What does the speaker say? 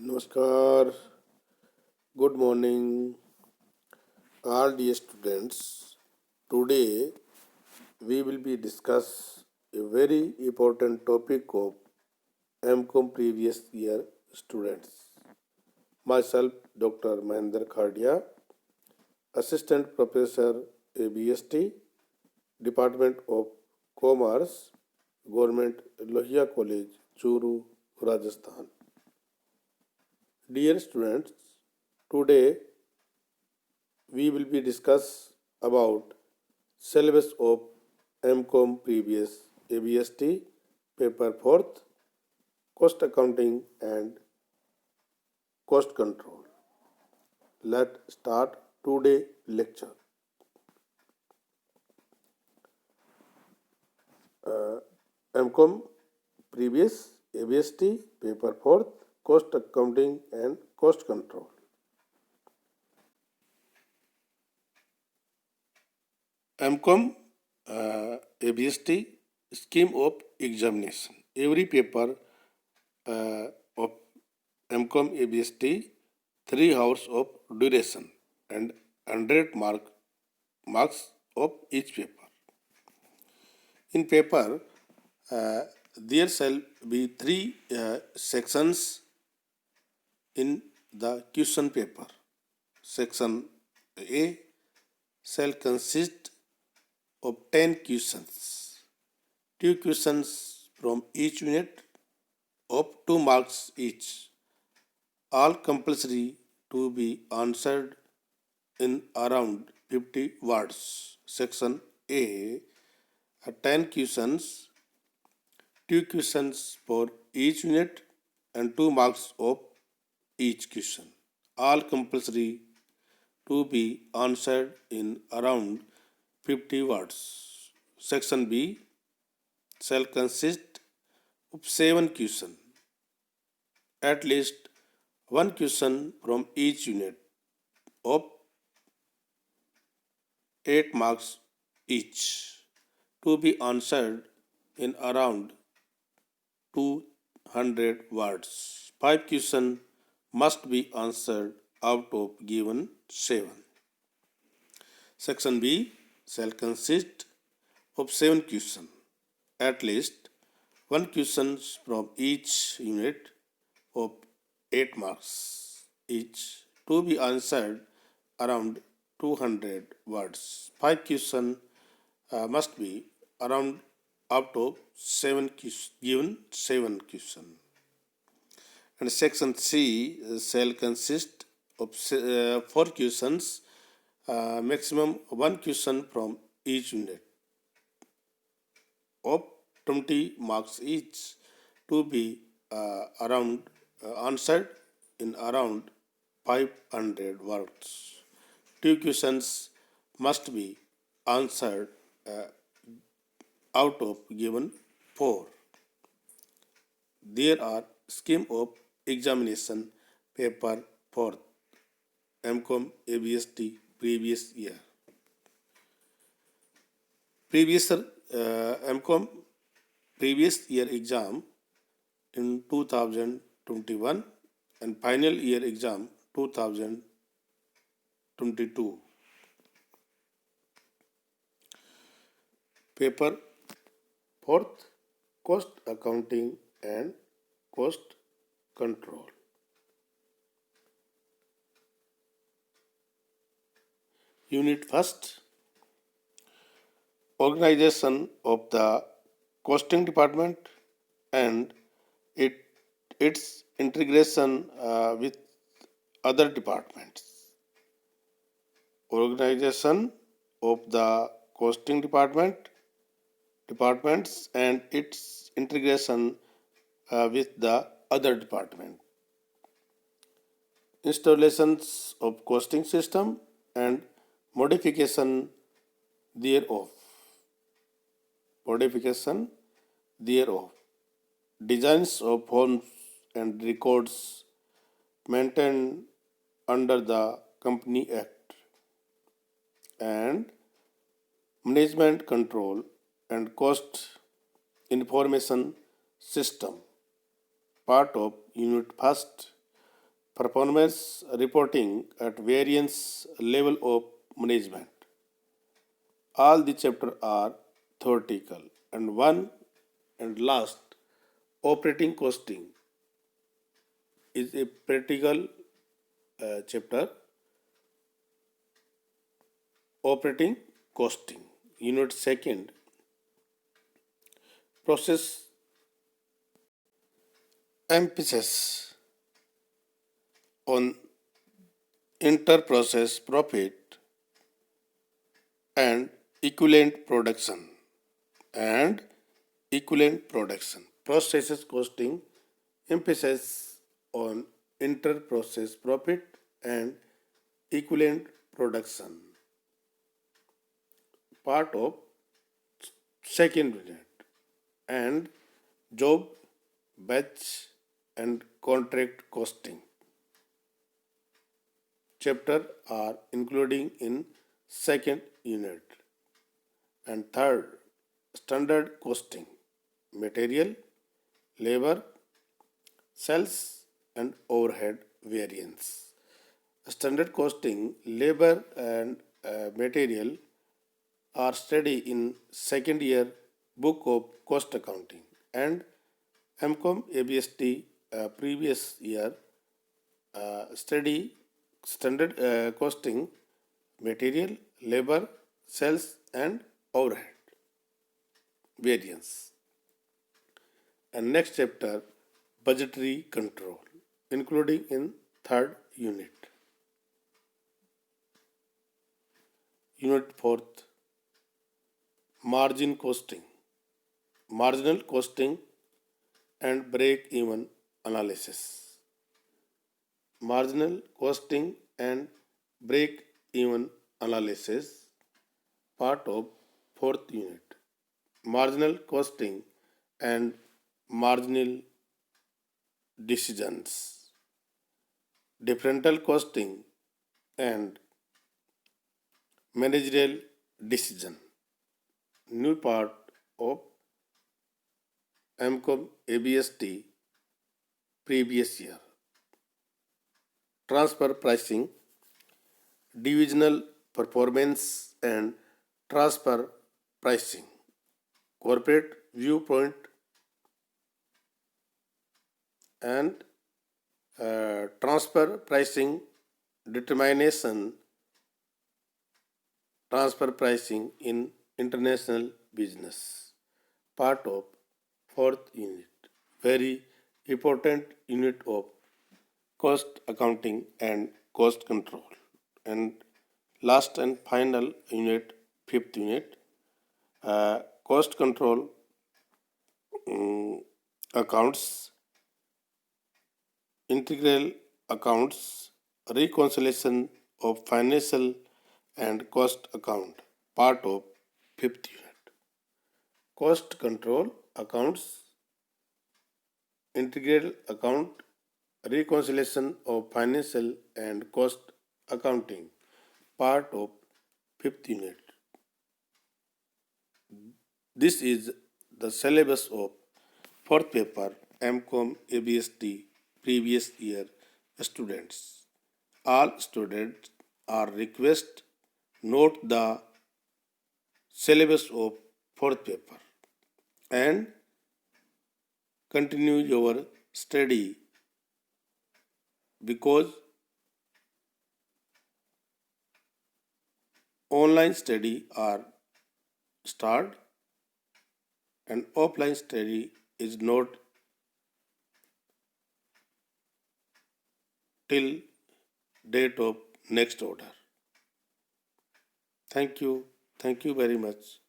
Namaskar, good morning, all dear students. Today we will be discuss a very important topic of MCOM previous year students. Myself, Dr. Mahendra Khardia, Assistant Professor ABST, Department of Commerce, Government Lohia College, Churu, Rajasthan. Dear students, today we will be discuss about syllabus of MCOM previous ABST paper 4th cost accounting and cost control. Let's start today lecture. MCOM previous ABST paper 4th cost accounting and cost control. MCOM ABST scheme of examination. Every paper of MCOM ABST 3 hours of duration and 100 marks of each paper. In paper, there shall be 3 sections in the question paper. Section A shall consist of 10 questions. 2 questions from each unit of 2 marks each. All compulsory to be answered in around 50 words. Section A 10 questions, 2 questions for each unit and 2 marks of each question. All compulsory to be answered in around 50 words. Section B shall consist of 7 questions, at least 1 question from each unit of 8 marks each, to be answered in around 200 words. 5 questions must be answered out of given 7. Section B shall consist of 7 questions, at least 1 question from each unit of 8 marks each, to be answered around 200 words. 5 questions must be around out of 7 given 7 questions. And section C shall consist of 4 questions, maximum 1 question from each unit of 20 marks each, to be around answered in around 500 words. 2 questions must be answered out of given 4. There are scheme of examination paper 4th MCOM ABST previous year. Previous MCOM previous year exam in 2021 and final year exam 2022. Paper 4th cost accounting and cost control. Unit 1st organization of the costing department and its integration with other departments. Organization of the costing departments and its integration with the other department. Installations of costing system and modification thereof. Designs of forms and records maintained under the Company Act, and management control and cost information system, part of Unit 1st performance reporting at various level of management. All the chapters are theoretical. And one and last, operating costing is a practical chapter. Operating costing. Unit second, process emphasis on inter-process profit and equivalent production and equivalent production. Processes costing emphasis on inter-process profit and equivalent production. Part of second unit. And job, batch and contract costing. Chapter are including in second unit. And third, standard costing, material, labor, sales and overhead variance. Standard costing, labor and material are studied in second year book of cost accounting, and MCOM ABST previous year study standard costing, material, labor, sales and overhead variance. And next chapter, budgetary control, including in third unit. Unit fourth, margin costing, marginal costing and break-even analysis. Marginal costing and break-even analysis, part of fourth unit. Marginal costing and marginal decisions. Differential costing and managerial decision. New part of MCOM ABST previous year. Transfer pricing, divisional performance and transfer pricing, corporate viewpoint and transfer pricing determination, transfer pricing in international business, part of fourth unit. Very important unit of cost accounting and cost control. And last and final unit, fifth unit, cost control accounts, integral accounts, reconciliation of financial and cost account, part of fifth unit. Cost control accounts, integral account, reconciliation of financial and cost accounting, part of fifth unit. This is the syllabus of fourth paper MCOM ABST previous year students. All students are requested note the syllabus of fourth paper and continue your study, because online study are start and offline study is not till date of next order. Thank you. Thank you very much.